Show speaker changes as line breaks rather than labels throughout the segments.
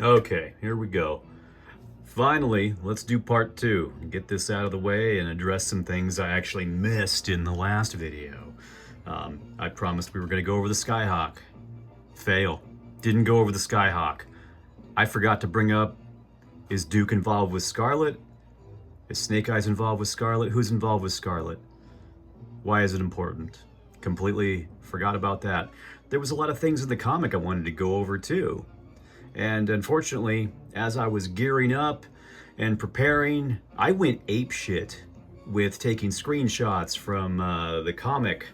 Okay, here we go. Finally, let's do part 2 and get this out of the way and address some things I actually missed in the last video. I promised we were going to go over the Skyhawk. Fail. Didn't go over the Skyhawk. I forgot to bring up, is Duke involved with Scarlett? Is Snake Eyes involved with Scarlett? Who's involved with Scarlett? Why is it important? Completely forgot about that. There was a lot of things in the comic I wanted to go over too. And unfortunately, as I was gearing up and preparing, I went apeshit with taking screenshots from the comic,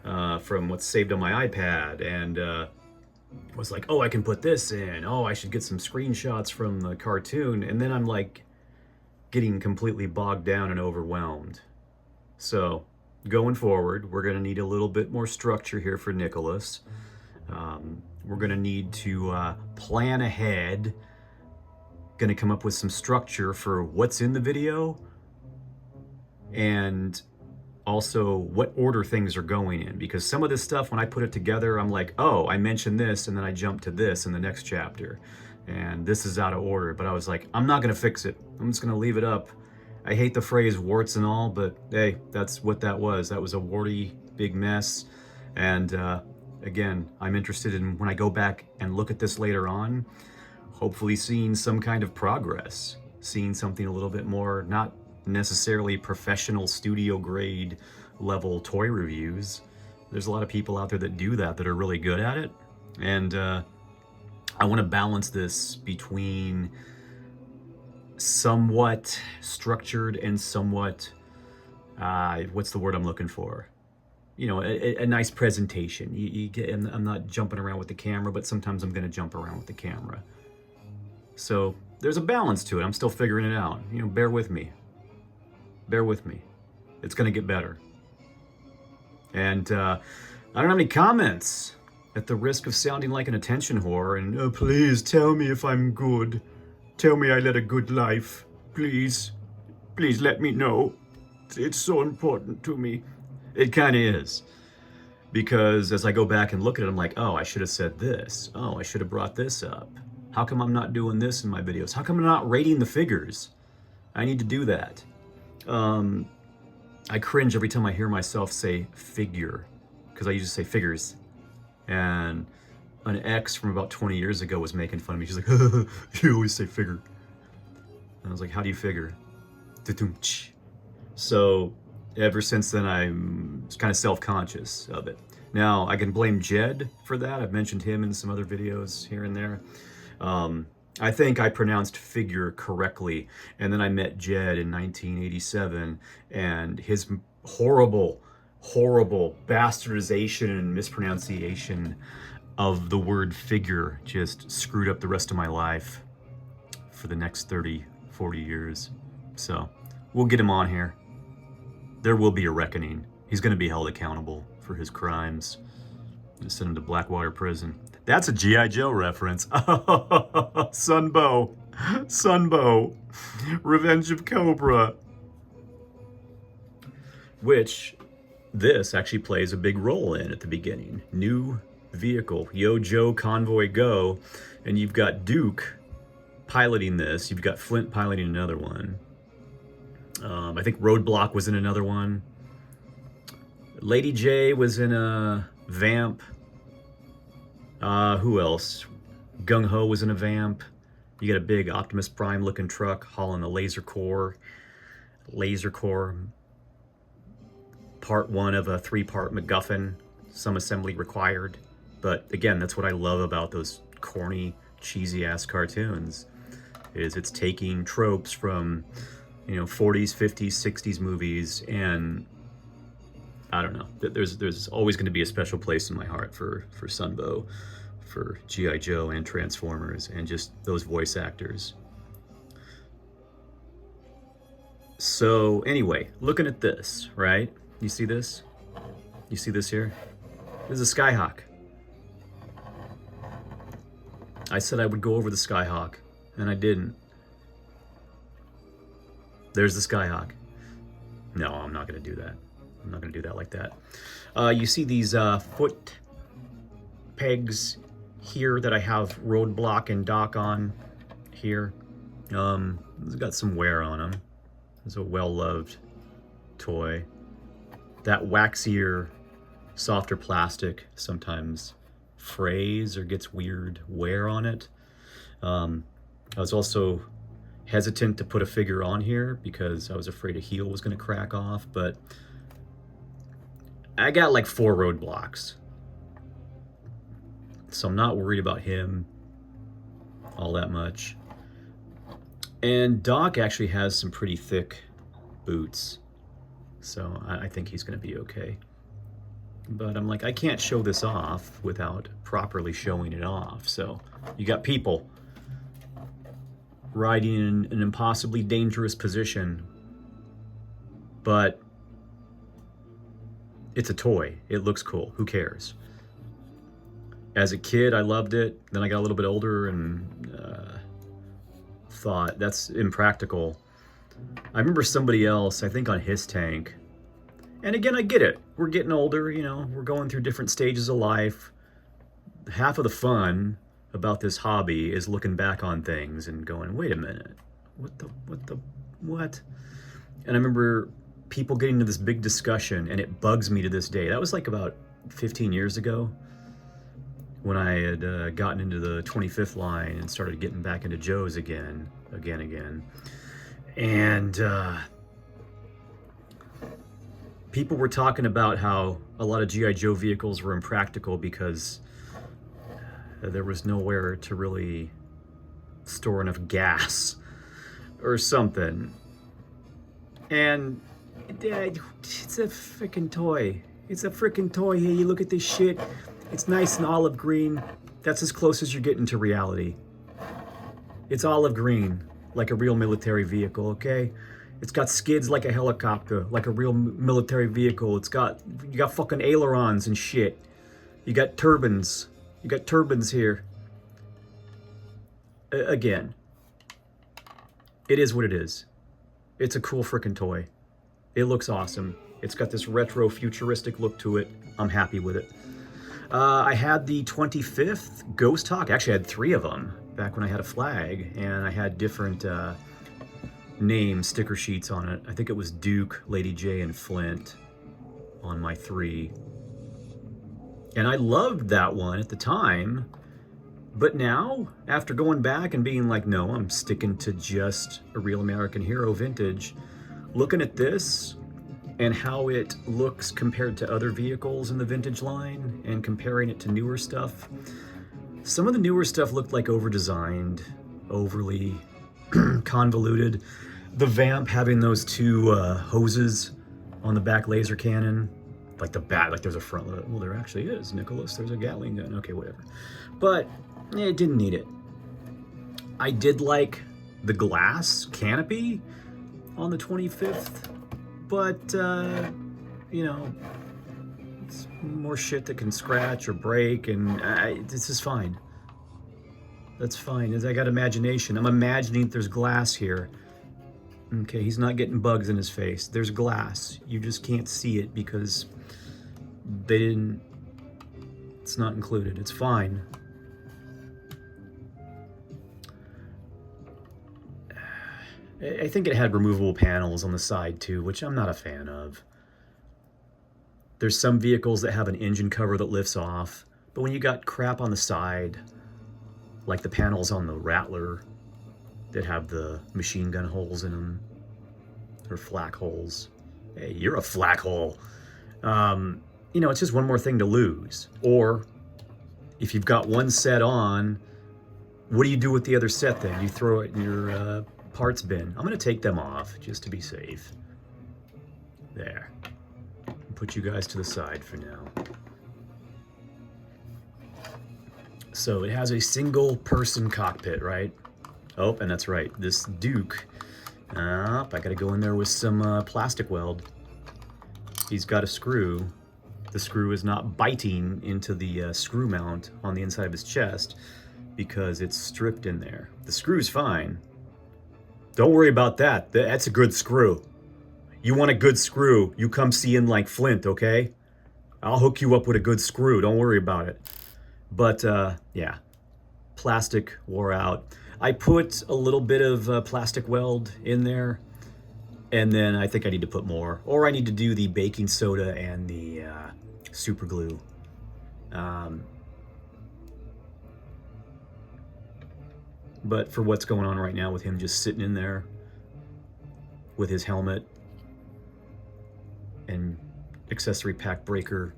from what's saved on my iPad, and was like, oh, I can put this in. Oh, I should get some screenshots from the cartoon. And then I'm like getting completely bogged down and overwhelmed. So going forward, we're going to need a little bit more structure here for Nicholas. We're going to need to plan ahead, going to come up with some structure for what's in the video, and also what order things are going in. Because some of this stuff, when I put it together, I'm like, oh, I mentioned this, and then I jump to this in the next chapter. And this is out of order. But I was like, I'm not going to fix it. I'm just going to leave it up. I hate the phrase warts and all, but hey, that's what that was. That was a warty big mess. And again, I'm interested in, when I go back and look at this later on, hopefully seeing some kind of progress, seeing something a little bit more, not necessarily professional studio grade level toy reviews. There's a lot of people out there that do that are really good at it. And I want to balance this between somewhat structured and somewhat, what's the word I'm looking for? You know, a nice presentation. You get, I'm not jumping around with the camera, but sometimes I'm going to jump around with the camera. So there's a balance to it. I'm still figuring it out. You know, bear with me. Bear with me. It's going to get better. And I don't have any comments. At the risk of sounding like an attention whore and, oh, please tell me if I'm good. Tell me I led a good life. Please. Please let me know. It's so important to me. It kind of is, because as I go back and look at it, I'm like, oh, I should have said this. Oh, I should have brought this up. How come I'm not doing this in my videos? How come I'm not rating the figures? I need to do that. I cringe every time I hear myself say figure, because I used to say figures. And an ex from about 20 years ago was making fun of me. She's like, you always say figure. And I was like, how do you figure? So ever since then, I'm kind of self-conscious of it. Now, I can blame Jed for that. I've mentioned him in some other videos here and there. I think I pronounced figure correctly, and then I met Jed in 1987, and his horrible, horrible bastardization and mispronunciation of the word figure just screwed up the rest of my life for the next 30, 40 years. So, we'll get him on here. There will be a reckoning. He's going to be held accountable for his crimes. Just send him to Blackwater Prison. That's a G.I. Joe reference. Sunbow. Sunbow. Revenge of Cobra. Which this actually plays a big role in at the beginning. New vehicle. Yo Joe Convoy Go. And you've got Duke piloting this. You've got Flint piloting another one. I think Roadblock was in another one. Lady J was in a Vamp. Who else? Gung Ho was in a Vamp. You got a big Optimus Prime looking truck hauling a laser core. part one of a 3-part MacGuffin, some assembly required. But again, that's what I love about those corny, cheesy-ass cartoons, is it's taking tropes from, you know, 40s, 50s, 60s movies, and I don't know. There's always going to be a special place in my heart for Sunbow, for G.I. Joe and Transformers, and just those voice actors. So anyway, looking at this, right? You see this? You see this here? This is a Skyhawk. I said I would go over the Skyhawk, and I didn't. There's the Skyhawk. No, I'm not going to do that. I'm not going to do that like that. You see these foot pegs here that I have Roadblock and Doc on here. It's got some wear on them. It's a well-loved toy. That waxier, softer plastic sometimes frays or gets weird wear on it. I was also hesitant to put a figure on here because I was afraid a heel was going to crack off, but I got like 4 roadblocks, so I'm not worried about him all that much. And Doc actually has some pretty thick boots, so I think he's going to be okay. But I'm like, I can't show this off without properly showing it off. So you got people riding in an impossibly dangerous position, but it's a toy. It looks cool. Who cares? As a kid, I loved it. Then I got a little bit older and thought, that's impractical. I remember somebody else, I think on his tank, and again, I get it. We're getting older, you know, we're going through different stages of life. Half of the fun about this hobby is looking back on things and going, wait a minute, what? And I remember people getting into this big discussion, and it bugs me to this day. That was like about 15 years ago when I had gotten into the 25th line and started getting back into Joe's again. And people were talking about how a lot of G.I. Joe vehicles were impractical because there was nowhere to really store enough gas or something. And it's a freaking toy. It's a freaking toy. Hey, you look at this shit. It's nice and olive green. That's as close as you're getting to reality. It's olive green, like a real military vehicle, okay? It's got skids like a helicopter, like a real military vehicle. You got fucking ailerons and shit. You got turbines. You got turbines here. Again, it is what it is. It's a cool freaking toy. It looks awesome. It's got this retro futuristic look to it. I'm happy with it. I had the 25th Ghost Hawk. Actually, I had 3 of them back when I had a flag, and I had different name sticker sheets on it. I think it was Duke, Lady J, and Flint on my 3. And I loved that one at the time, but now, after going back and being like, no, I'm sticking to just a real American Hero vintage, looking at this and how it looks compared to other vehicles in the vintage line and comparing it to newer stuff, some of the newer stuff looked like over-designed, overly convoluted. The Vamp having those 2 hoses on the back laser cannon, like there's a front load. Well, there actually is, Nicholas. There's a Gatling gun. Okay, whatever. But it didn't need it. I did like the glass canopy on the 25th, but you know, it's more shit that can scratch or break, and this is fine. That's fine. As I got imagination, I'm imagining there's glass here. Okay, he's not getting bugs in his face. There's glass. You just can't see it because they didn't. It's not included. It's fine. I think it had removable panels on the side too, which I'm not a fan of. There's some vehicles that have an engine cover that lifts off, but when you got crap on the side, like the panels on the Rattler that have the machine gun holes in them, or flak holes. Hey, you're a flak hole. You know, it's just one more thing to lose. Or if you've got one set on, what do you do with the other set then? You throw it in your parts bin. I'm gonna take them off just to be safe. There. Put you guys to the side for now. So it has a single person cockpit, right? Oh, and that's right, this Duke. I gotta go in there with some plastic weld. He's got a screw. The screw is not biting into the screw mount on the inside of his chest because it's stripped in there. The screw's fine. Don't worry about that. That's a good screw. You want a good screw, you come see in like Flint, okay? I'll hook you up with a good screw. Don't worry about it. But yeah, plastic wore out. I put a little bit of plastic weld in there, and then I think I need to put more. Or I need to do the baking soda and the super glue. But for what's going on right now with him just sitting in there with his helmet and accessory pack breaker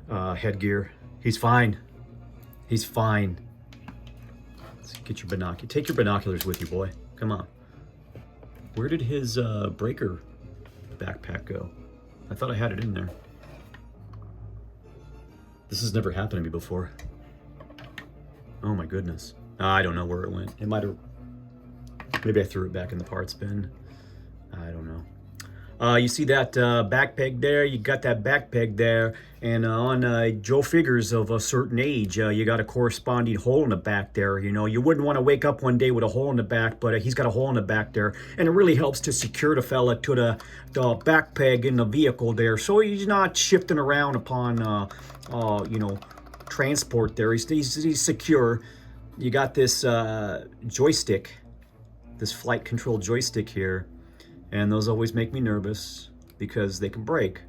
headgear, he's fine. He's fine. Let's get your binoculars. Take your binoculars with you, boy. Come on. Where did his breaker backpack go? I thought I had it in there. This has never happened to me before. Oh my goodness. I don't know where it went. It might have... Maybe I threw it back in the parts bin. I don't know. You see that back peg there? You got that back peg there. And on Joe figures of a certain age, you got a corresponding hole in the back there. You know, you wouldn't want to wake up one day with a hole in the back, but he's got a hole in the back there. And it really helps to secure the fella to the back peg in the vehicle there. So he's not shifting around upon, you know, transport there. He's secure. You got this joystick, this flight control joystick here. And those always make me nervous because they can break.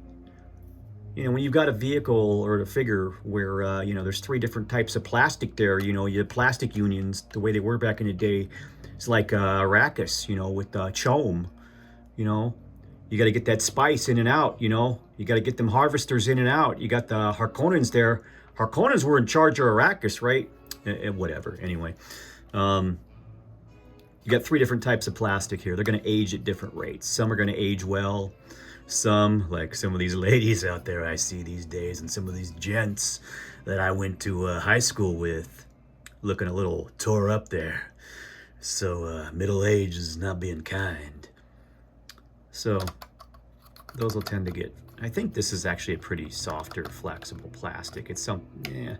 You know, when you've got a vehicle or a figure where, you know, there's 3 different types of plastic there, you know, you have plastic unions, the way they were back in the day. It's like Arrakis, you know, with Chome, you know. You got to get that spice in and out, you know. You got to get them harvesters in and out. You got the Harkonnens there. Harkonnens were in charge of Arrakis, right? Whatever, anyway. You got 3 different types of plastic here. They're going to age at different rates. Some are going to age well. Some, like some of these ladies out there I see these days, and some of these gents that I went to high school with, looking a little tore up there. So middle age is not being kind. So those will tend to get... I think this is actually a pretty softer, flexible plastic. It's some... yeah.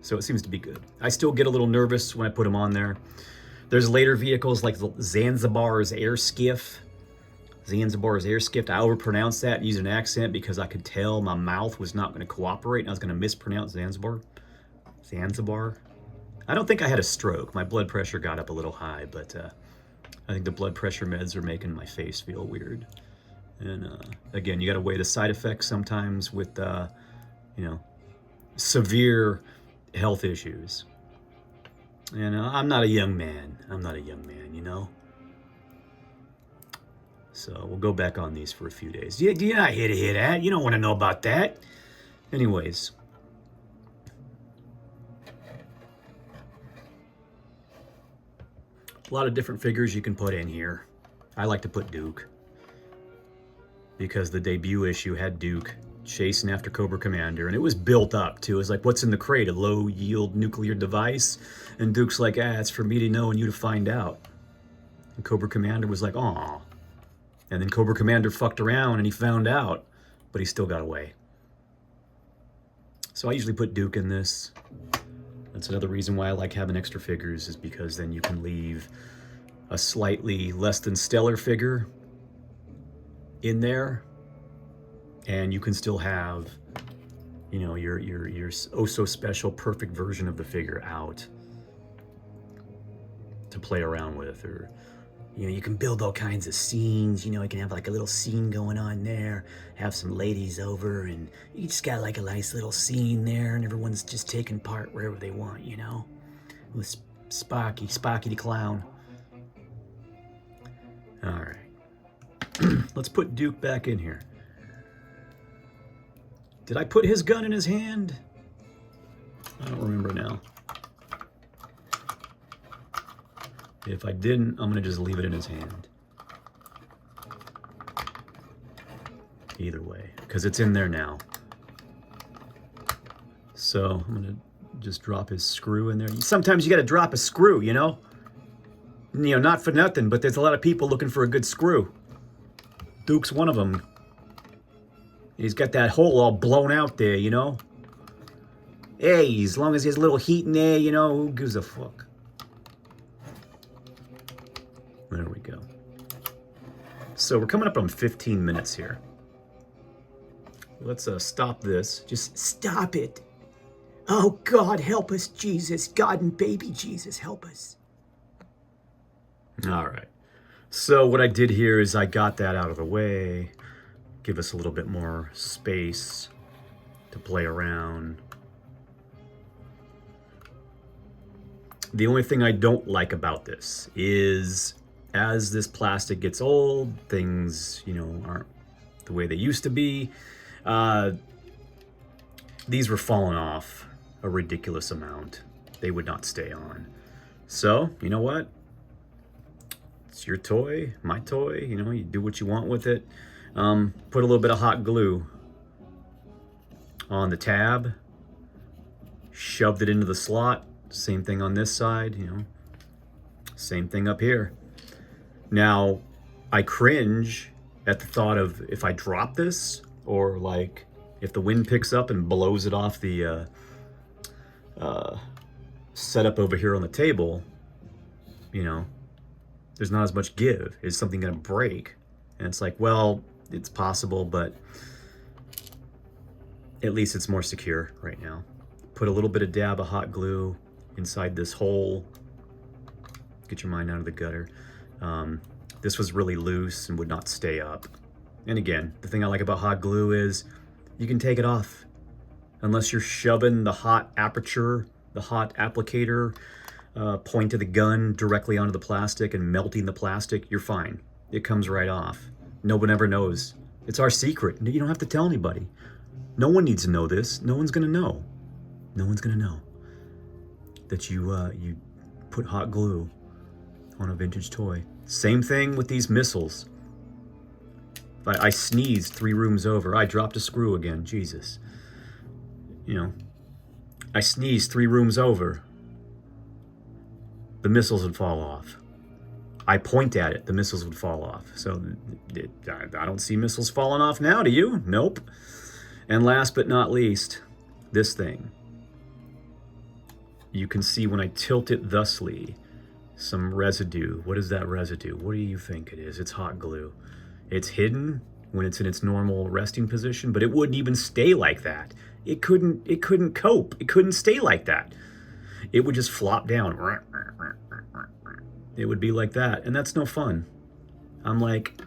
So it seems to be good. I still get a little nervous when I put them on there. There's later vehicles like Zanzibar's Air Skiff. Zanzibar's Air Skiff. I overpronounced that and used an accent because I could tell my mouth was not going to cooperate and I was going to mispronounce Zanzibar. Zanzibar. I don't think I had a stroke. My blood pressure got up a little high, but I think the blood pressure meds are making my face feel weird. And again, you got to weigh the side effects sometimes with, you know, severe health issues. And I'm not a young man. I'm not a young man, you know. So we'll go back on these for a few days. Yeah, you're not here to hear that. You don't want to know about that. Anyways. A lot of different figures you can put in here. I like to put Duke, because the debut issue had Duke chasing after Cobra Commander, and it was built up too. It was like, what's in the crate? A low-yield nuclear device? And Duke's like, it's for me to know and you to find out. And Cobra Commander was like, aw. And then Cobra Commander fucked around and he found out, but he still got away. So I usually put Duke in this. That's another reason why I like having extra figures, is because then you can leave a slightly less than stellar figure in there, and you can still have, you know, your oh so special perfect version of the figure out to play around with. Or, you know, you can build all kinds of scenes. You know, you can have like a little scene going on there, have some ladies over, and you just got like a nice little scene there, and everyone's just taking part wherever they want, you know, with Spocky the clown. All right. Let's put Duke back in here. Did I put his gun in his hand? I don't remember now. If I didn't, I'm gonna just leave it in his hand. Either way, because it's in there now. So I'm gonna just drop his screw in there. Sometimes you gotta drop a screw, you know? You know, not for nothing, but there's a lot of people looking for a good screw. Duke's one of them. He's got that hole all blown out there, you know? Hey, as long as there's a little heat in there, you know, who gives a fuck? There we go. So we're coming up on 15 minutes here. Let's stop this. Just stop it. Oh, God, help us, Jesus. God and baby Jesus, help us. All right. So what I did here is I got that out of the way. Give us a little bit more space to play around. The only thing I don't like about this is as this plastic gets old, things, you know, aren't the way they used to be. These were falling off a ridiculous amount. They would not stay on. So, you know what? It's your toy, my toy, you know, you do what you want with it. Put a little bit of hot glue on the tab, shoved it into the slot. Same thing on this side, you know, same thing up here. Now, I cringe at the thought of if I drop this, or like if the wind picks up and blows it off the setup over here on the table, you know, there's not as much give. Is something gonna break? And it's like, well, it's possible, but at least it's more secure right now. Put a little bit of dab of hot glue inside this hole. Get your mind out of the gutter. This was really loose and would not stay up. And again, the thing I like about hot glue is you can take it off. Unless you're shoving the hot aperture, the hot applicator, point of the gun directly onto the plastic and melting the plastic, you're fine. It comes right off. No one ever knows. It's our secret. You don't have to tell anybody. No one needs to know this. No one's gonna know. No one's gonna know that you put hot glue on a vintage toy. Same thing with these missiles. I sneezed 3 rooms over. I dropped a screw again. Jesus. You know, I sneezed 3 rooms over. The missiles would fall off. I point at it, the missiles would fall off. So I don't see missiles falling off now, do you? Nope. And last but not least, this thing. You can see when I tilt it thusly, some residue. What is that residue? What do you think it is? It's hot glue. It's hidden when it's in its normal resting position, but it wouldn't even stay like that. It couldn't cope. It couldn't stay like that. It would just flop down. It would be like that, and that's no fun. I'm like,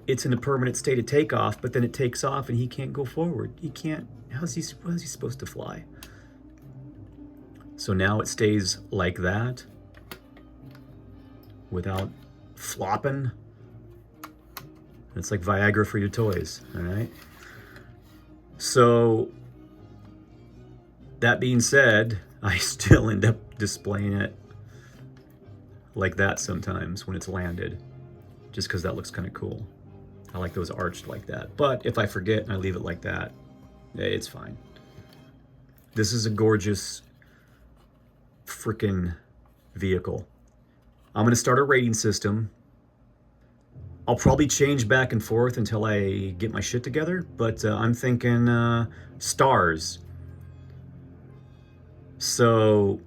it's in a permanent state of takeoff, but then it takes off and he can't go forward. He can't. How's he supposed to fly? So now it stays like that without flopping. It's like Viagra for your toys, all right? So that being said, I still end up displaying it like that sometimes when it's landed, just because that looks kind of cool. I like those arched like that. But if I forget and I leave it like that, it's fine. This is a gorgeous freaking vehicle. I'm going to start a rating system. I'll probably change back and forth until I get my shit together, but I'm thinking stars. So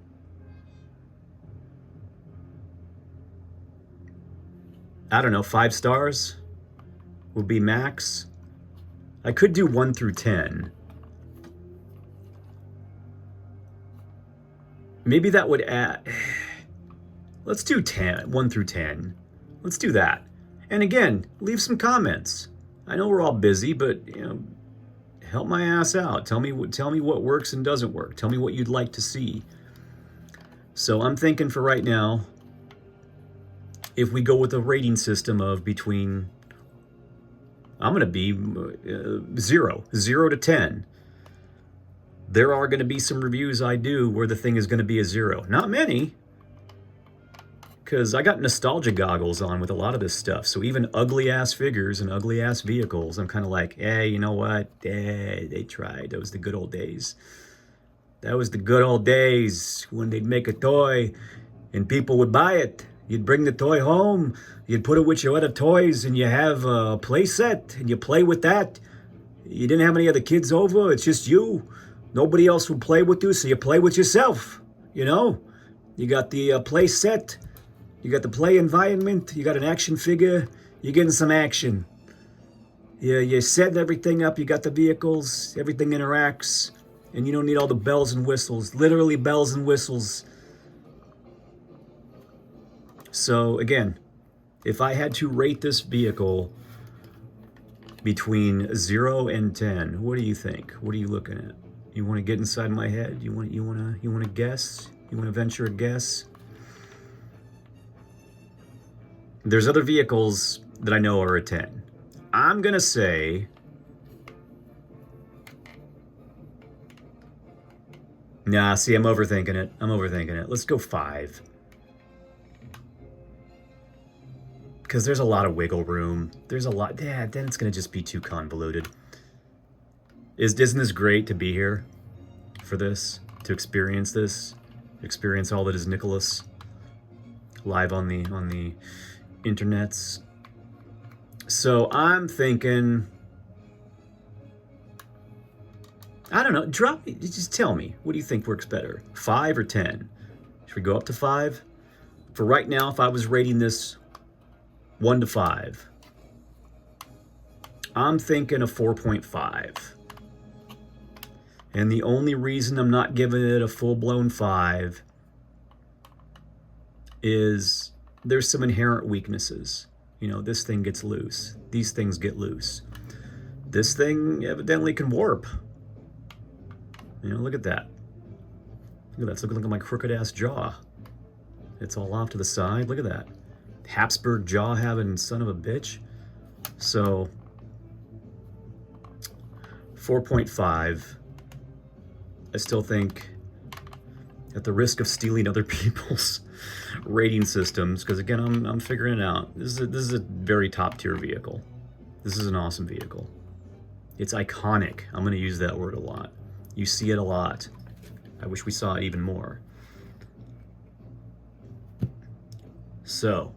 I don't know, 5 stars would be max. I could do 1 through 10. Maybe that would add, let's do 10, 1 through 10. Let's do that. And again, leave some comments. I know we're all busy, but you know, help my ass out. Tell me what works and doesn't work. Tell me what you'd like to see. So I'm thinking for right now, if we go with a rating system of between, I'm gonna be 0 to 10. there are going to be some reviews I do where the thing is going to be a 0. Not many, because I got nostalgia goggles on with a lot of this stuff. So even ugly-ass figures and ugly-ass vehicles, I'm kind of like, hey, you know what? They tried. That was the good old days. That was the good old days when they'd make a toy and people would buy it. You'd bring the toy home, you'd put it with your other toys, and you have a play set, and you play with that. You didn't have any other kids over, it's just you. Nobody else would play with you, so you play with yourself, you know? You got the play set, you got the play environment, you got an action figure, you're getting some action. You're setting everything up, you got the vehicles, everything interacts, and you don't need all the bells and whistles, literally bells and whistles. So again, if I had to rate this vehicle between 0 and 10, what do you think? What are you looking at? You want to get inside my head? You want to guess? You want to venture a guess? There's other vehicles that I know are a 10. I'm gonna say nah, see, I'm overthinking it. Let's go 5. Because there's a lot of wiggle room. There's a lot. Yeah, then it's going to just be too convoluted. Isn't this great to be here for this? To experience this? Experience all that is Nicholas live on the internets. So I'm thinking, I don't know, just tell me, what do you think works better? 5 or 10? Should we go up to 5? For right now, if I was rating this 1 to 5, I'm thinking a 4.5. And the only reason I'm not giving it a full-blown 5 is there's some inherent weaknesses. You know, this thing gets loose. These things get loose. This thing evidently can warp. You know, look at that. Look at that. It's looking like my crooked-ass jaw. It's all off to the side. Look at that. Habsburg jaw having son of a bitch. So 4.5. I still think, at the risk of stealing other people's rating systems, because again, I'm figuring it out. This is a very top tier vehicle. This is an awesome vehicle. It's iconic. I'm going to use that word a lot. You see it a lot. I wish we saw it even more. So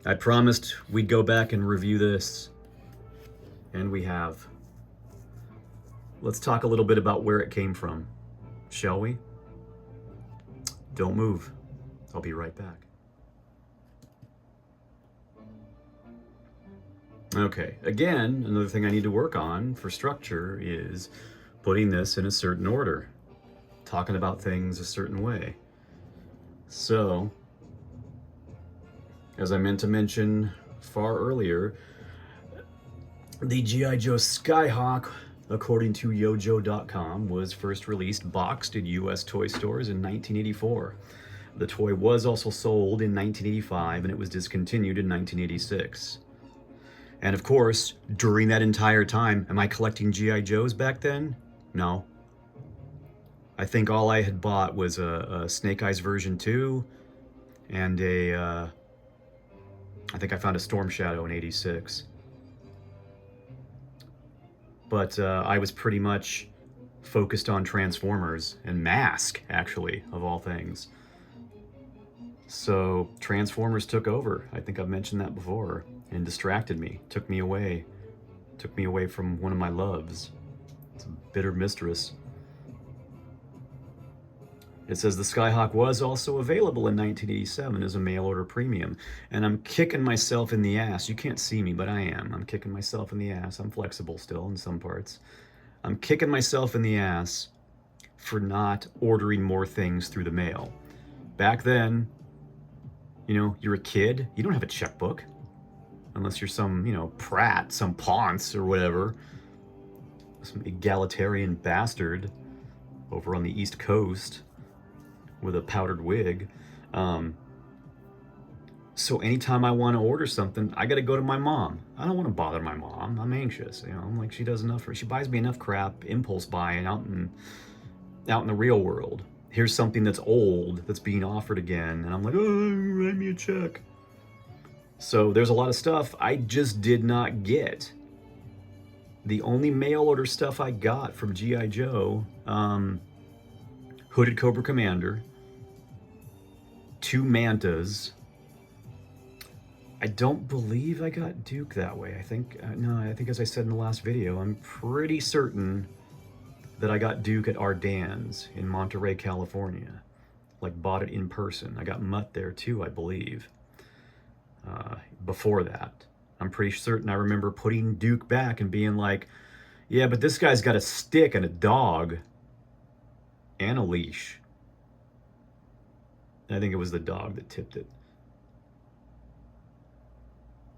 I promised we'd go back and review this, and we have. Let's talk a little bit about where it came from, shall we? Don't move. I'll be right back. Okay, again, another thing I need to work on for structure is putting this in a certain order, talking about things a certain way. So, as I meant to mention far earlier, the G.I. Joe Skyhawk, according to Yojo.com, was first released boxed in U.S. toy stores in 1984. The toy was also sold in 1985, and it was discontinued in 1986. And of course, during that entire time, am I collecting G.I. Joes back then? No. I think all I had bought was a Snake Eyes version 2, and I think I found a Storm Shadow in 86. But I was pretty much focused on Transformers and Mask, actually, of all things. So Transformers took over. I think I've mentioned that before, and distracted me, took me away from one of my loves. It's a bitter mistress. It says the Skyhawk was also available in 1987 as a mail order premium. And I'm kicking myself in the ass. You can't see me, but I am. I'm kicking myself in the ass. I'm flexible still in some parts. I'm kicking myself in the ass for not ordering more things through the mail. Back then, you know, you're a kid. You don't have a checkbook. Unless you're some, you know, Pratt, some Ponce or whatever. Some egalitarian bastard over on the East Coast with a powdered wig. So anytime I want to order something, I got to go to my mom. I don't want to bother my mom. I'm anxious. You know, I'm like, she does enough for, she buys me enough crap, impulse buying out in the real world. Here's something that's old that's being offered again, and I'm like, oh, write me a check. So there's a lot of stuff I just did not get. The only mail order stuff I got from G.I. Joe, Hooded Cobra Commander, 2 Mantas. I don't believe I got Duke that way. I think, no, I think as I said in the last video, I'm pretty certain that I got Duke at Ardan's in Monterey, California. Like, bought it in person. I got Mutt there too, I believe. Before that, I'm pretty certain I remember putting Duke back and being like, yeah, but this guy's got a stick and a dog and a leash. And I think it was the dog that tipped it.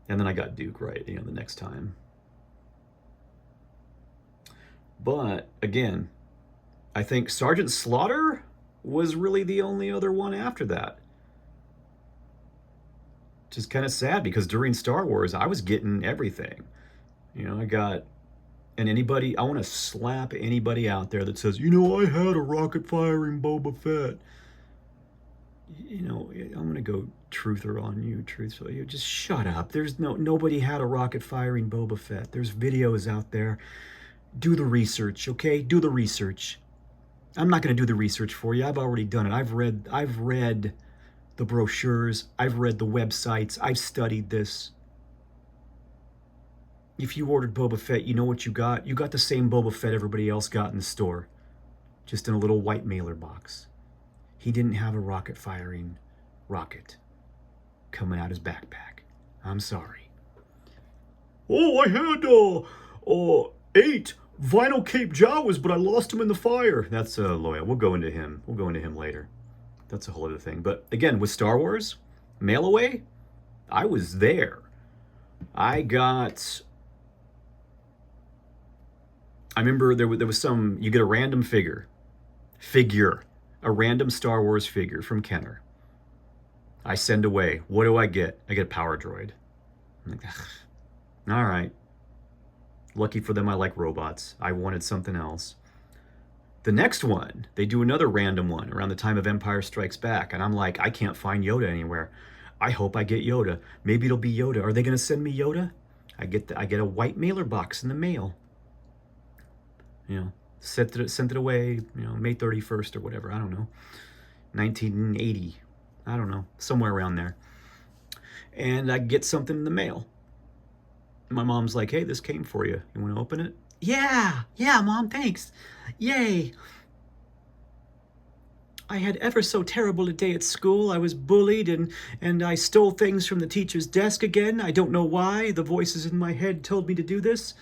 And then I got Duke right, you know, the next time. But again, I think Sergeant Slaughter was really the only other one after that. Which is kind of sad, because during Star Wars, I was getting everything. You know, I got, and anybody, I want to slap anybody out there that says, you know, I had a rocket firing Boba Fett. You know, I'm going to go truther on you, truthfully. You just shut up. There's nobody had a rocket firing Boba Fett. There's videos out there. Do the research, okay? Do the research. I'm not going to do the research for you. I've already done it. I've read the brochures. I've read the websites. I've studied this. If you ordered Boba Fett, you know what you got. You got the same Boba Fett everybody else got in the store, just in a little white mailer box. He didn't have a rocket firing rocket coming out his backpack. I'm sorry. Oh, I had 8 vinyl Cape Jawas, but I lost them in the fire. That's loyal. We'll go into him. We'll go into him later. That's a whole other thing. But again, with Star Wars, mail away, I was there. I remember there was some, you get a random figure, a random Star Wars figure from Kenner. I send away. What do I get? I get a power droid. I'm like, all right. Lucky for them, I like robots. I wanted something else. The next one, they do another random one around the time of Empire Strikes Back, and I'm like, I can't find Yoda anywhere. I hope I get Yoda. Maybe it'll be Yoda. Are they going to send me Yoda? I get a white mailer box in the mail. You know, sent it away, you know, May 31st or whatever. I don't know. 1980. I don't know. Somewhere around there. And I get something in the mail. My mom's like, hey, this came for you. You want to open it? Yeah, Mom, thanks. Yay. I had ever so terrible a day at school. I was bullied and I stole things from the teacher's desk again. I don't know why. The voices in my head told me to do this.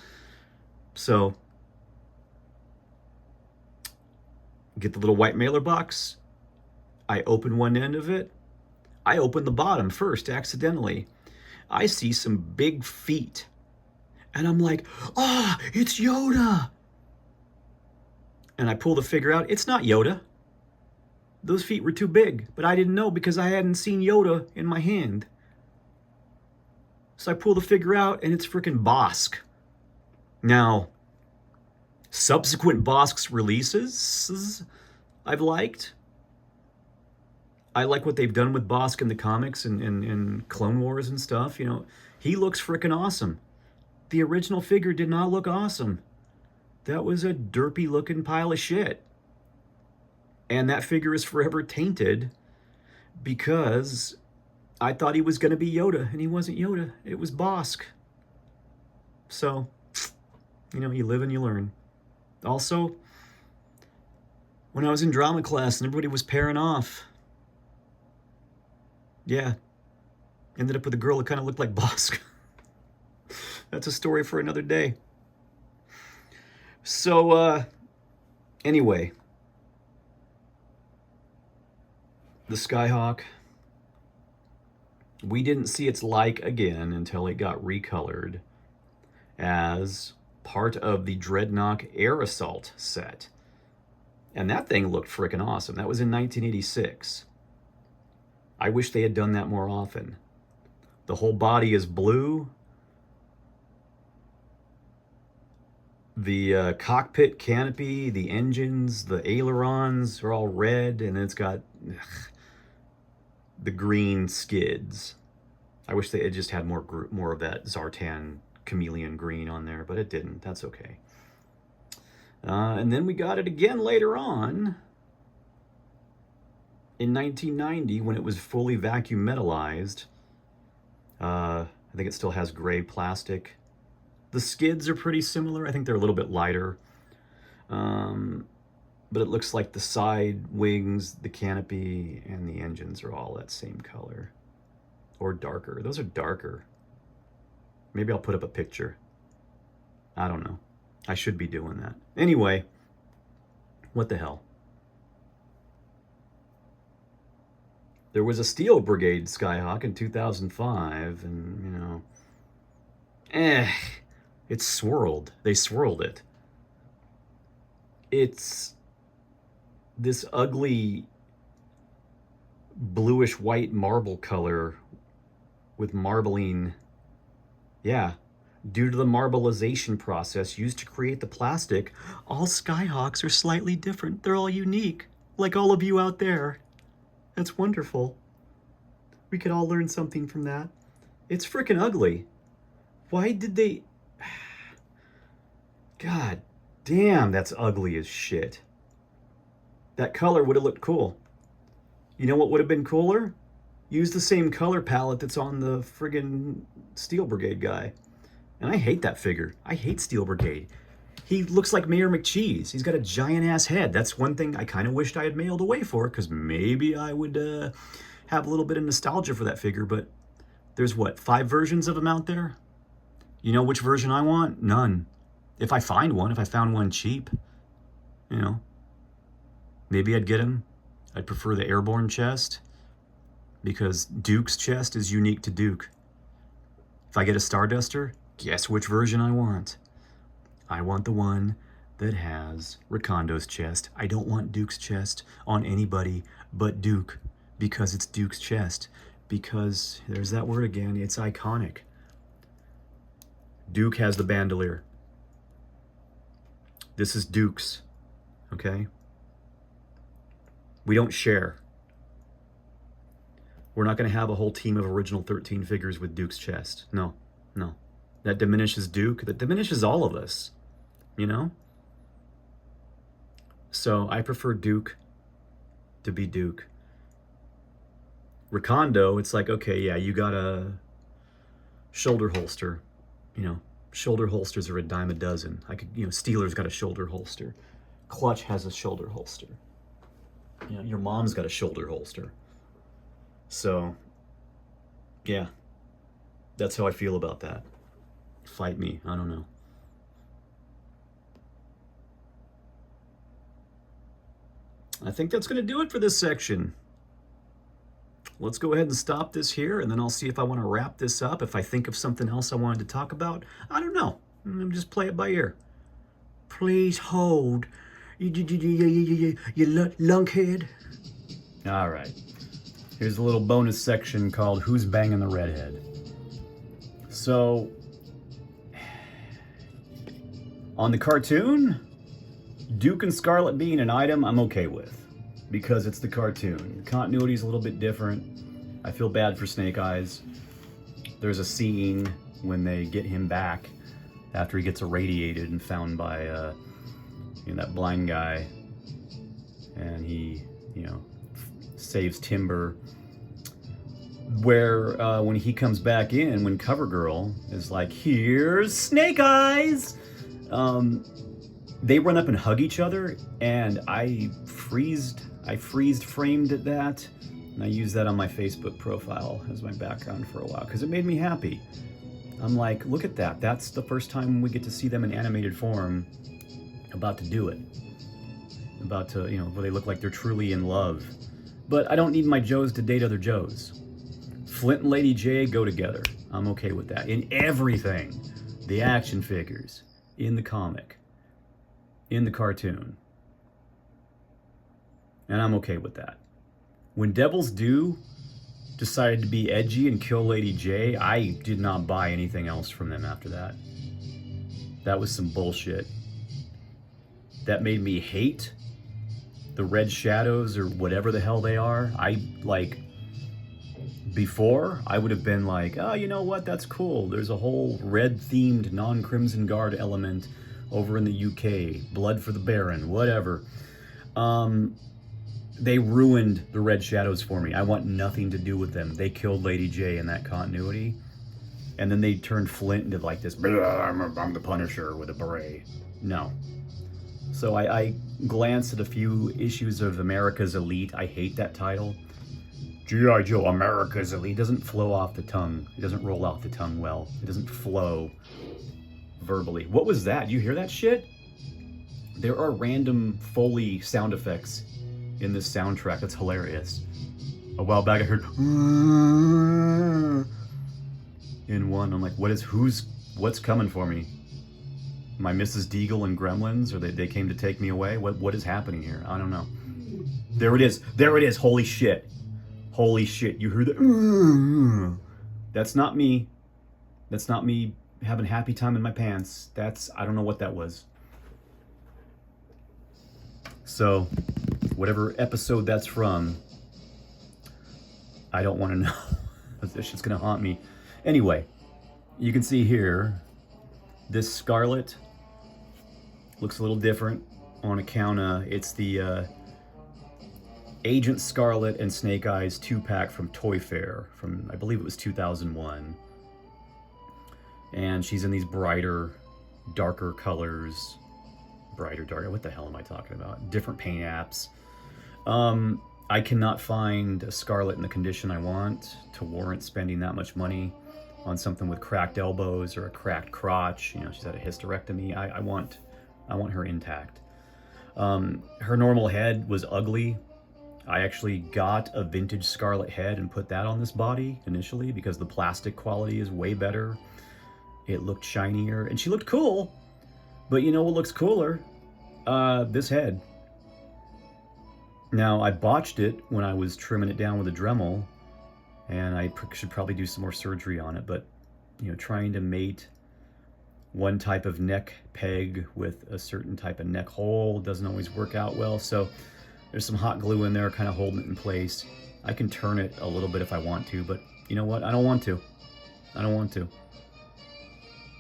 So, get the little white mailer box. I open one end of it. I open the bottom first, accidentally. I see some big feet. And I'm like, it's Yoda. And I pull the figure out. It's not Yoda. Those feet were too big, but I didn't know because I hadn't seen Yoda in my hand. So I pull the figure out, and it's freaking Bosk. Now, subsequent Bosk's releases, I've liked. I like what they've done with Bosk in the comics and Clone Wars and stuff. You know, he looks freaking awesome. The original figure did not look awesome. That was a derpy-looking pile of shit. And that figure is forever tainted because I thought he was going to be Yoda, and he wasn't Yoda. It was Bosk. So, you know, you live and you learn. Also, when I was in drama class and everybody was pairing off, yeah, ended up with a girl that kind of looked like Bosk. That's a story for another day. So, anyway, the Skyhawk, we didn't see its like again until it got recolored as part of the Dreadnought Air Assault set. And that thing looked freaking awesome. That was in 1986. I wish they had done that more often. The whole body is blue. The cockpit canopy, the engines, the ailerons are all red, and it's got the green skids. I wish they had just had more of that Zartan chameleon green on there, but it didn't. That's okay. And then we got it again later on in 1990 when it was fully vacuum metallized. I think it still has gray plastic. The skids are pretty similar. I think they're a little bit lighter. But it looks like the side wings, the canopy, and the engines are all that same color. Or darker. Those are darker. Maybe I'll put up a picture. I don't know. I should be doing that. Anyway, what the hell? There was a Steel Brigade Skyhawk in 2005, and, you know, it swirled. They swirled it. It's this ugly bluish white marble color with marbling. Yeah, due to the marbleization process used to create the plastic, all Skyhawks are slightly different. They're all unique, like all of you out there. That's wonderful. We could all learn something from that. It's freaking ugly. Why did they... God damn, that's ugly as shit. That color would have looked cool. You know what would have been cooler? Use the same color palette that's on the friggin' Steel Brigade guy. And I hate that figure. I hate Steel Brigade. He looks like Mayor McCheese. He's got a giant-ass head. That's one thing I kind of wished I had mailed away for, because maybe I would have a little bit of nostalgia for that figure, but there's, what, 5 versions of him out there? You know which version I want? None. If I find one, if I found one cheap, you know, maybe I'd get him. I'd prefer the airborne chest, because Duke's chest is unique to Duke. If I get a Starduster, guess which version I want. I want the one that has Rakondo's chest. I don't want Duke's chest on anybody but Duke, because it's Duke's chest. Because, there's that word again, it's iconic. Duke has the bandolier. This is Duke's, okay? We don't share. We're not going to have a whole team of original 13 figures with Duke's chest. No, no. That diminishes Duke. That diminishes all of us, you know? So I prefer Duke to be Duke. Rakondo, it's like, okay, yeah, you got a shoulder holster. You know, shoulder holsters are a dime a dozen. I could, you know, Steeler's got a shoulder holster. Clutch has a shoulder holster. You know, your mom's got a shoulder holster. So, yeah, that's how I feel about that. Fight me, I don't know. I think that's going to do it for this section. Let's go ahead and stop this here, and then I'll see if I want to wrap this up. If I think of something else I wanted to talk about, I don't know. Just play it by ear. Please hold, you lunkhead. All right. Here's a little bonus section called Who's Banging the Redhead? So, on the cartoon, Duke and Scarlett being an item, I'm okay with, because it's the cartoon. Continuity's a little bit different. I feel bad for Snake Eyes. There's a scene when they get him back after he gets irradiated and found by you know, that blind guy, and he, you know, saves Timber, where when he comes back in, when CoverGirl is like, here's Snake Eyes, they run up and hug each other, and I freezed framed that, and I used that on my Facebook profile as my background for a while, because it made me happy. I'm like, look at that, that's the first time we get to see them in animated form about to do it. About to, you know, where they look like they're truly in love. But I don't need my Joes to date other Joes. Flint and Lady J go together. I'm okay with that. In everything. The action figures. In the comic. In the cartoon. And I'm okay with that. When Devil's Due decided to be edgy and kill Lady J, I did not buy anything else from them after that. That was some bullshit. That made me hate the Red Shadows or whatever the hell they are. Before, I would have been like, oh, you know what, that's cool. There's a whole red-themed non-Crimson Guard element over in the UK. Blood for the Baron, whatever. They ruined the Red Shadows for me. I want nothing to do with them. They killed Lady J in that continuity. And then they turned Flint into like this, I'm the Punisher with a beret. No. So I glanced at a few issues of America's Elite. I hate that title. G.I. Joe, America's Elite. It doesn't flow off the tongue. It doesn't roll off the tongue well. It doesn't flow verbally. What was that? You hear that shit? There are random Foley sound effects in this soundtrack. That's hilarious. A while back I heard in one. I'm like, what's coming for me? Am I Mrs. Deagle and Gremlins, or they came to take me away? What is happening here? I don't know. There it is. There it is. Holy shit. Holy shit. You heard that? That's not me. That's not me having a happy time in my pants. I don't know what that was. So, whatever episode that's from, I don't want to know. This shit's gonna haunt me. Anyway, you can see here, this Scarlett looks a little different on account of it's the Agent Scarlett and Snake Eyes 2-pack from Toy Fair from, I believe it was 2001. And she's in these brighter, darker colors. Brighter, darker, what the hell am I talking about? Different paint apps. I cannot find a Scarlett in the condition I want to warrant spending that much money on something with cracked elbows or a cracked crotch. You know, she's had a hysterectomy. I want her intact. Her normal head was ugly. I actually got a vintage Scarlett head and put that on this body initially because the plastic quality is way better. It looked shinier and she looked cool. But you know what looks cooler? This head. Now, I botched it when I was trimming it down with a Dremel, and I should probably do some more surgery on it, but, you know, trying to mate one type of neck peg with a certain type of neck hole doesn't always work out well, so there's some hot glue in there kind of holding it in place. I can turn it a little bit if I want to, but you know what? I don't want to. I don't want to.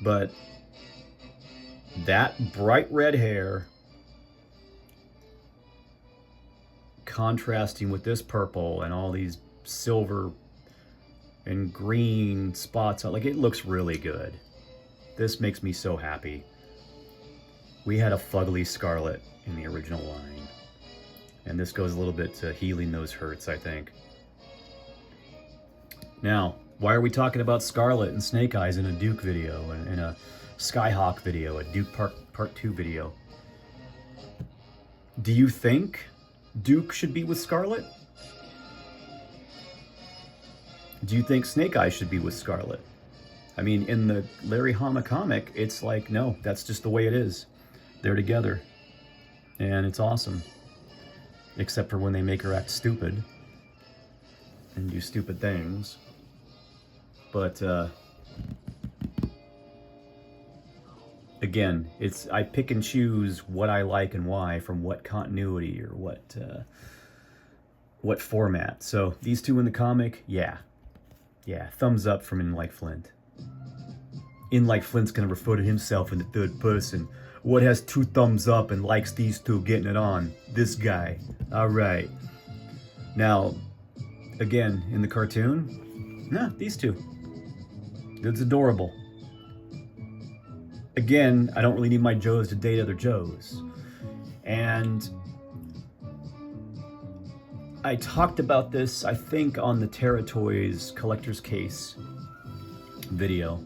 But that bright red hair contrasting with this purple and all these silver and green spots, like, it looks really good. This makes me so happy. We had a fugly Scarlett in the original line, and this goes a little bit to healing those hurts, I think. Now, why are we talking about Scarlett and Snake Eyes in a Duke video and in a Skyhawk video, a Duke Part 2 video? Do you think Duke should be with Scarlett? Do you think Snake Eyes should be with Scarlett? I mean, in the Larry Hama comic, it's like, no, that's just the way it is. They're together. And it's awesome. Except for when they make her act stupid and do stupid things. But, again, I pick and choose what I like and why from what continuity or what format. So these two in the comic, yeah, thumbs up from In Like Flint. In Like Flint's gonna refer to himself in the third person. What has 2 thumbs up and likes these 2 getting it on? This guy. All right. Now, again, in the cartoon, nah, these 2. It's adorable. Again, I don't really need my Joes to date other Joes. And I talked about this, I think, on the Terra Toys Collector's Case video.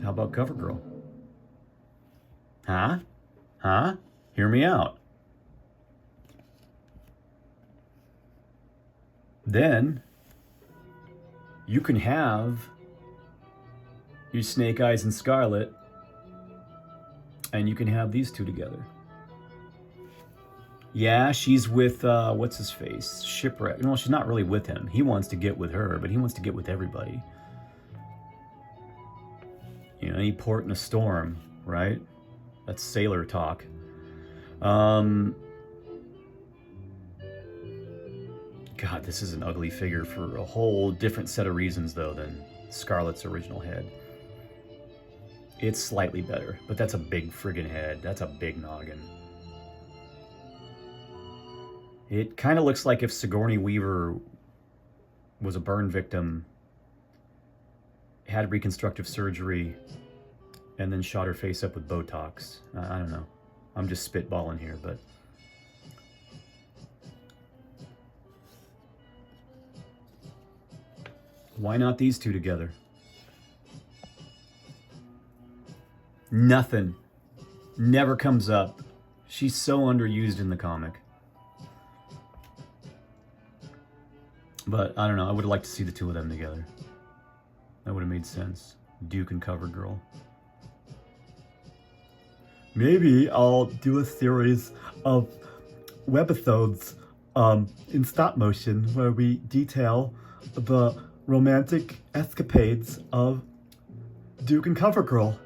How about CoverGirl? Huh? Huh? Hear me out. Then you can have your Snake Eyes and Scarlett, and you can have these 2 together. Yeah, she's with, what's his face? Shipwreck. No, she's not really with him. He wants to get with her, but he wants to get with everybody. You know, any port in a storm, right? That's sailor talk. God, this is an ugly figure for a whole different set of reasons, though, than Scarlett's original head. It's slightly better, but that's a big friggin' head. That's a big noggin. It kind of looks like if Sigourney Weaver was a burn victim, had reconstructive surgery, and then shot her face up with Botox. I don't know. I'm just spitballing here, but... why not these two together? Nothing. Never comes up. She's so underused in the comic. But, I don't know, I would have liked to see the two of them together. That would have made sense. Duke and CoverGirl. Maybe I'll do a series of webisodes in stop motion where we detail the romantic escapades of Duke and CoverGirl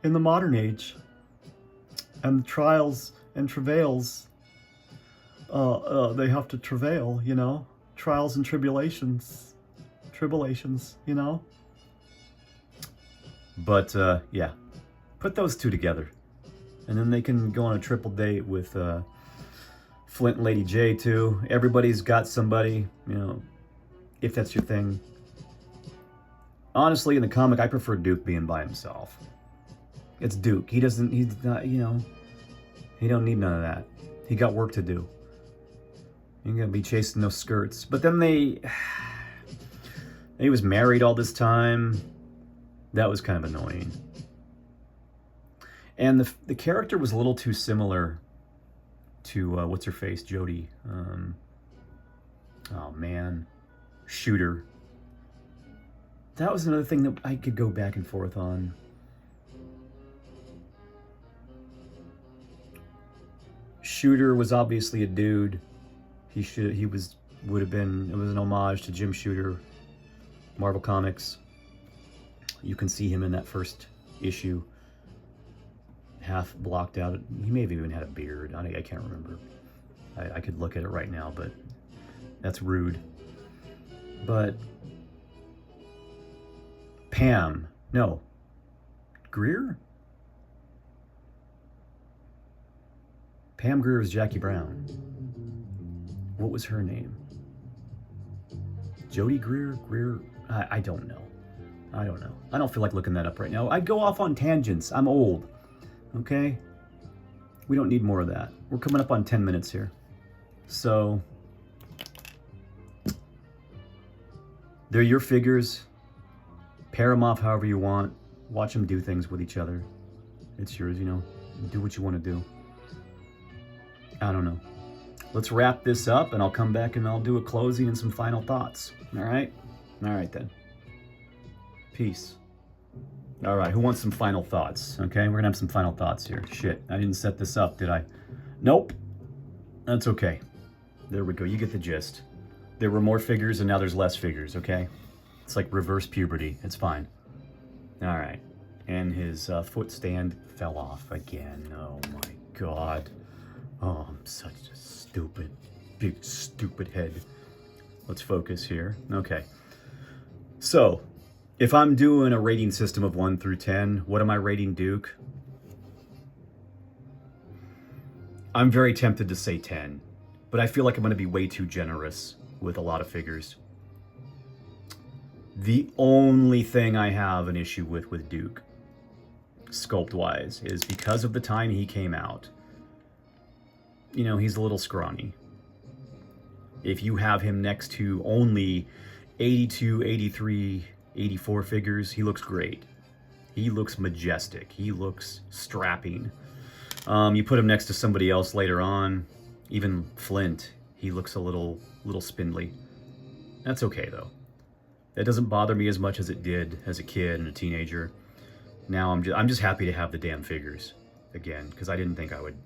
in the modern age, and the trials and travails they have to travail, you know, trials and tribulations, you know. But yeah, put those two together, and then they can go on a triple date with Flint and Lady J too. Everybody's got somebody, you know, if that's your thing. Honestly, in the comic, I prefer Duke being by himself. It's Duke. He's not, you know, he don't need none of that. He got work to do. He ain't gonna be chasing those skirts. But then he was married all this time. That was kind of annoying. And the character was a little too similar to, what's her face, Jodie. Oh man, Shooter. That was another thing that I could go back and forth on. Shooter was obviously a dude. It was an homage to Jim Shooter, Marvel Comics. You can see him in that first issue, half blocked out. He may have even had a beard. I can't remember. I could look at it right now, but that's rude. But Pam, no, Greer? Pam Grier is Jackie Brown. What was her name? Jodie Greer? I don't know. I don't feel like looking that up right now. I'd go off on tangents. I'm old. Okay? We don't need more of that. We're coming up on 10 minutes here. So, they're your figures. Pair them off however you want. Watch them do things with each other. It's yours, you know. Do what you want to do. I don't know. Let's wrap this up, and I'll come back and I'll do a closing and some final thoughts. All right? All right, then. Peace. All right, who wants some final thoughts? Okay, we're going to have some final thoughts here. Shit, I didn't set this up, did I? Nope. That's okay. There we go. You get the gist. There were more figures, and now there's less figures, okay? It's like reverse puberty. It's fine. All right. And his foot stand fell off again. Oh, my God. Oh, I'm such a stupid, big, stupid head. Let's focus here. Okay. So, if I'm doing a rating system of 1 through 10, what am I rating Duke? I'm very tempted to say 10, but I feel like I'm going to be way too generous with a lot of figures. The only thing I have an issue with Duke, sculpt-wise, is because of the time he came out. You know, he's a little scrawny. If you have him next to only 82, 83, 84 figures, he looks great. He looks majestic. He looks strapping. You put him next to somebody else later on, even Flint, he looks a little spindly. That's okay, though. That doesn't bother me as much as it did as a kid and a teenager. Now I'm just happy to have the damn figures again, because I didn't think I would,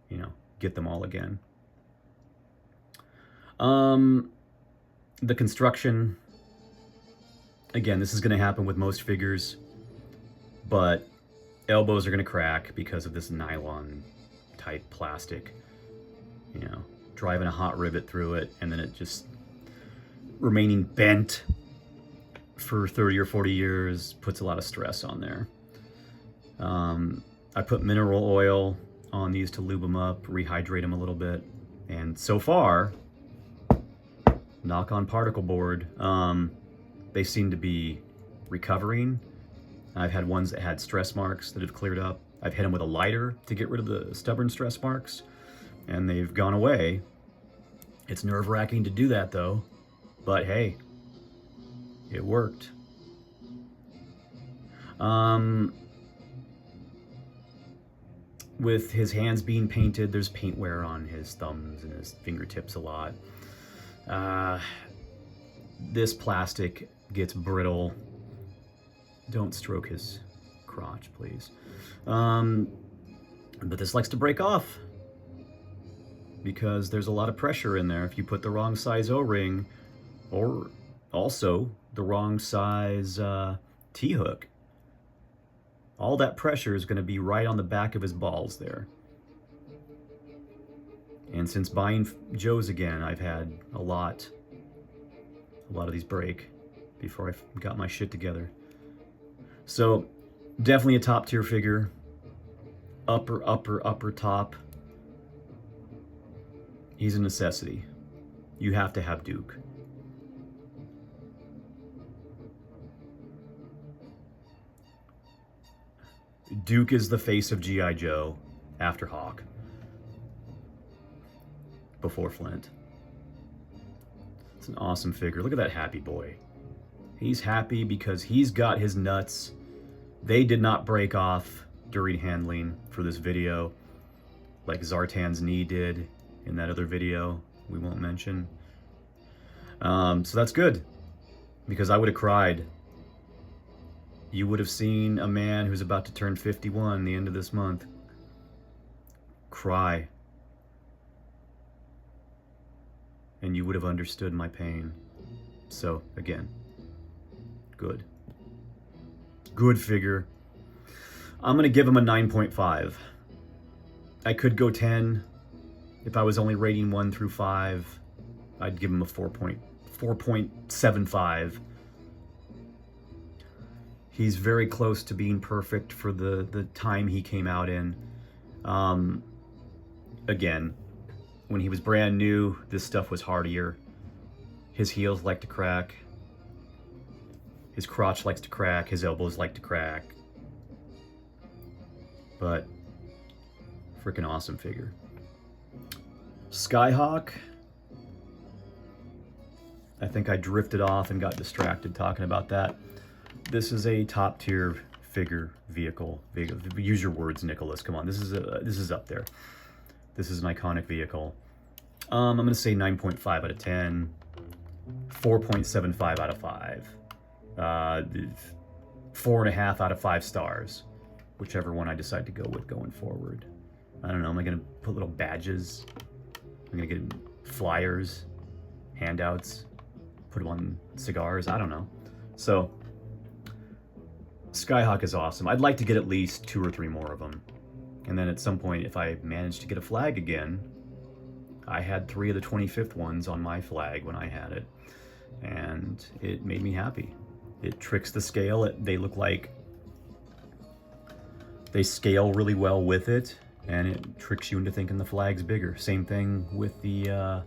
you know, get them all again. The construction, again, this is going to happen with most figures, but elbows are going to crack because of this nylon type plastic. You know, driving a hot rivet through it and then it just remaining bent for 30 or 40 years puts a lot of stress on there. I put mineral oil on these to lube them up, rehydrate them a little bit, and so far, knock on particle board, they seem to be recovering. I've had ones that had stress marks that have cleared up. I've hit them with a lighter to get rid of the stubborn stress marks, and they've gone away. It's nerve-wracking to do that though, but hey, it worked. With his hands being painted, there's paint wear on his thumbs and his fingertips a lot. This plastic gets brittle. Don't stroke his crotch, please. But this likes to break off because there's a lot of pressure in there. If you put the wrong size O-ring or also the wrong size T-hook, all that pressure is going to be right on the back of his balls there. And since buying Joe's again, I've had a lot of these break before I got my shit together. So definitely a top tier figure. Upper top. He's a necessity. You have to have Duke. Duke is the face of G.I. Joe after Hawk. Before Flint. It's an awesome figure. Look at that happy boy. He's happy because he's got his nuts. They did not break off during handling for this video like Zartan's knee did in that other video we won't mention. So that's good because I would have cried. You would have seen a man who's about to turn 51 the end of this month cry. And you would have understood my pain. So, again, good. Good figure. I'm going to give him a 9.5. I could go 10. If I was only rating 1 through 5, I'd give him a 4.75. He's very close to being perfect for the time he came out in. Again, when he was brand new, this stuff was hardier. His heels like to crack. His crotch likes to crack. His elbows like to crack. But, freaking awesome figure. Skyhawk. I think I drifted off and got distracted talking about that. This is a top tier figure vehicle. Use your words, Nicholas. Come on, this is up there. This is an iconic vehicle. I'm gonna say 9.5 out of 10, 4.75 out of 5, 4.5 out of 5 stars, whichever one I decide to go with going forward. I don't know. Am I gonna put little badges? I'm gonna get flyers, handouts, put them on cigars. I don't know. So. Skyhawk is awesome. I'd like to get at least 2 or 3 more of them. And then at some point, if I manage to get a flag again, I had 3 of the 25th ones on my flag when I had it. And it made me happy. It tricks the scale. They look like they scale really well with it. And it tricks you into thinking the flag's bigger. Same thing with the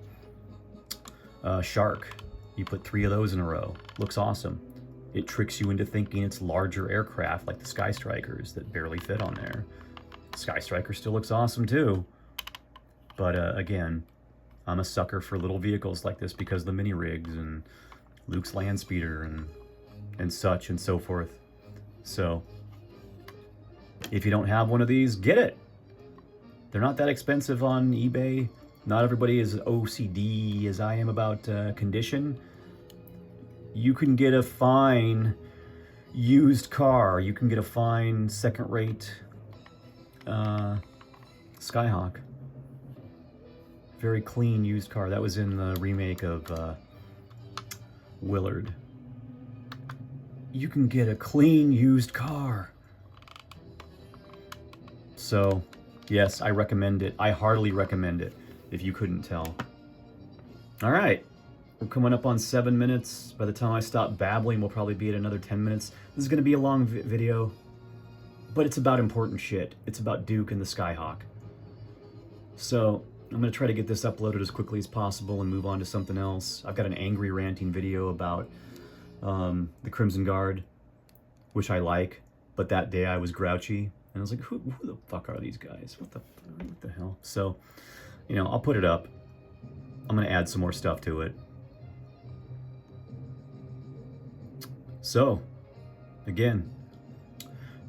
shark. You put 3 of those in a row. Looks awesome. It tricks you into thinking it's larger aircraft like the Sky Strikers that barely fit on there. Sky Striker still looks awesome too. But again, I'm a sucker for little vehicles like this because of the mini rigs and Luke's land speeder and such and so forth. So if you don't have one of these, get it. They're not that expensive on eBay. Not everybody is OCD as I am about condition. You can get a fine used car. You can get a fine second-rate Skyhawk. Very clean used car. That was in the remake of Willard. You can get a clean used car. So, yes, I recommend it. I heartily recommend it, if you couldn't tell. All right, we're coming up on 7 minutes. By the time I stop babbling, we'll probably be at another 10 minutes. This is gonna be a long video, but it's about important shit. It's about Duke and the Skyhawk. So, I'm gonna try to get this uploaded as quickly as possible and move on to something else. I've got an angry ranting video about the Crimson Guard, which I like, but that day I was grouchy. And I was like, who the fuck are these guys? What the hell? So, you know, I'll put it up. I'm going to add some more stuff to it. So, again,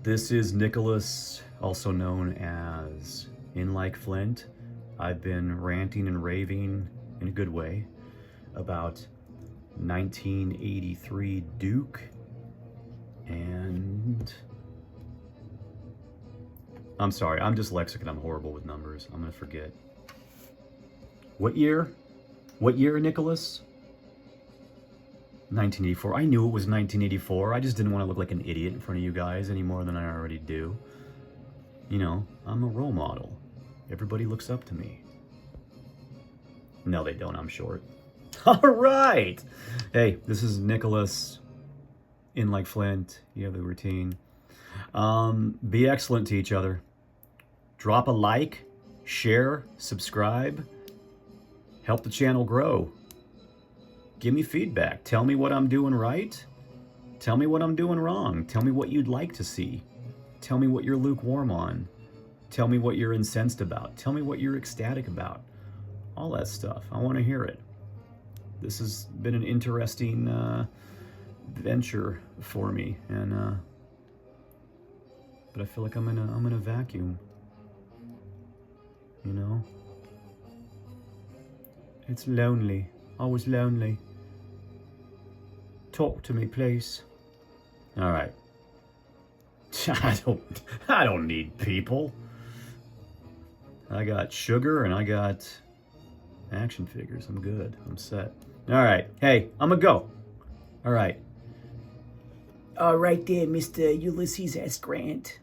this is Nicholas, also known as In Like Flint. I've been ranting and raving in a good way about 1983 Duke and... I'm sorry, I'm dyslexic and I'm horrible with numbers. I'm gonna forget. What year? What year, Nicholas? 1984. I knew it was 1984. I just didn't want to look like an idiot in front of you guys any more than I already do. You know, I'm a role model. Everybody looks up to me. No, they don't. I'm short. All right. Hey, this is Nicholas in Like Flint. You have the routine. Be excellent to each other. Drop a like, share, subscribe. Help the channel grow. Give me feedback. Tell me what I'm doing right. Tell me what I'm doing wrong. Tell me what you'd like to see. Tell me what you're lukewarm on. Tell me what you're incensed about. Tell me what you're ecstatic about. All that stuff. I want to hear it. This has been an interesting venture for me, and but I feel like I'm in a vacuum. You know? It's lonely. Always lonely. Talk to me, please. All right. I don't need people. I got sugar and I got action figures. I'm good. I'm set. All right. Hey, I'm gonna go. All right. All right there, Mr. Ulysses S. Grant.